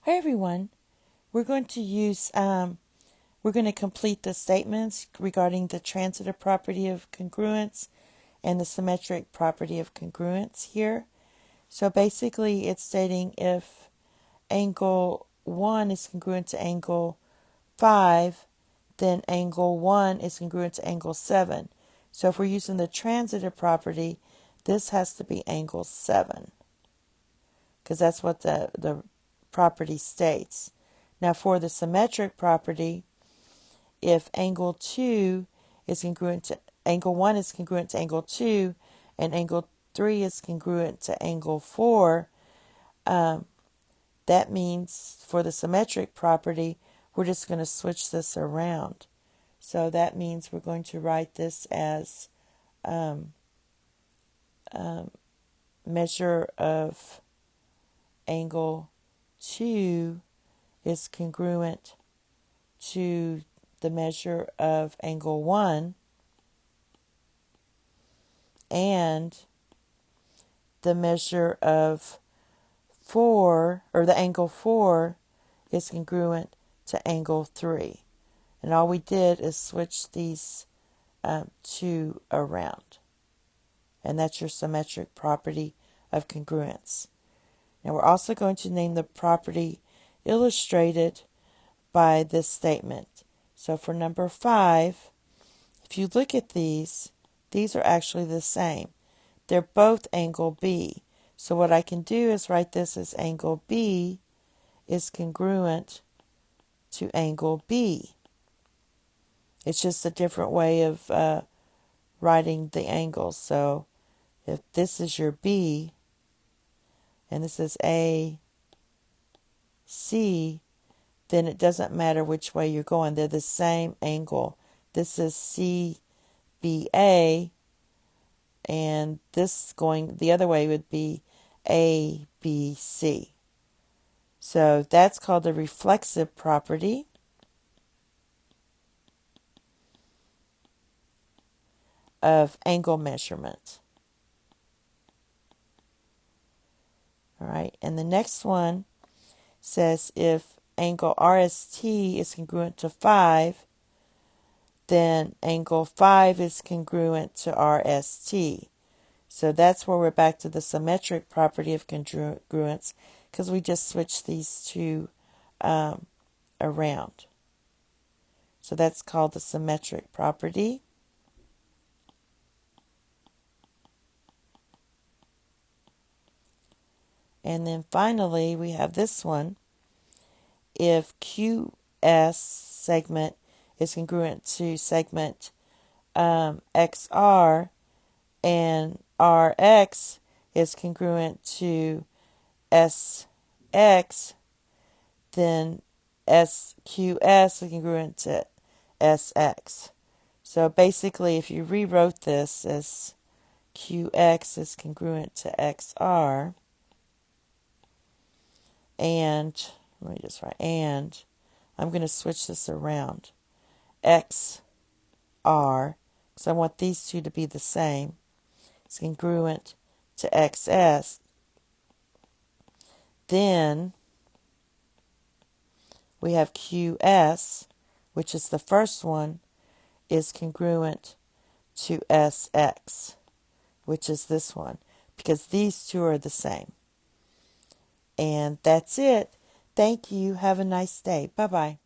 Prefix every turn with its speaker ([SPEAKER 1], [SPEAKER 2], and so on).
[SPEAKER 1] Hey everyone, we're going to complete the statements regarding the transitive property of congruence and the symmetric property of congruence here. So basically it's stating if angle 1 is congruent to angle 5, then angle 1 is congruent to angle 7. So if we're using the transitive property, this has to be angle 7, because that's what the property states. Now for the symmetric property, if angle 2 is congruent to angle 1 is congruent to angle 2 and angle 3 is congruent to angle 4, that means for the symmetric property, we're just going to switch this around. So that means we're going to write this as measure of angle 2 is congruent to the measure of angle 1, and the measure of 4, or the angle 4, is congruent to angle 3. And all we did is switch these two around. And that's your symmetric property of congruence. Now we're also going to name the property illustrated by this statement. So for number 5, if you look at these are actually the same. They're both angle B. So what I can do is write this as angle B is congruent to angle B. It's just a different way of writing the angles. So if this is your B and this is A, C, then it doesn't matter which way you're going. They're the same angle. This is CBA, and this going the other way would be ABC. So that's called the reflexive property of angle measurement. All right, and the next one says if angle RST is congruent to 5, then angle 5 is congruent to RST. So that's where we're back to the symmetric property of congruence, because we just switched these two around. So that's called the symmetric property. And then finally, we have this one. If QS segment is congruent to segment XR and RX is congruent to SX, then SQS is congruent to SX. So basically, if you rewrote this as QX is congruent to XR, and let me just write, and I'm going to switch this around. XR, because I want these two to be the same. It's congruent to XS. Then we have QS, which is the first one, is congruent to SX, which is this one, because these two are the same. And that's it. Thank you. Have a nice day. Bye-bye.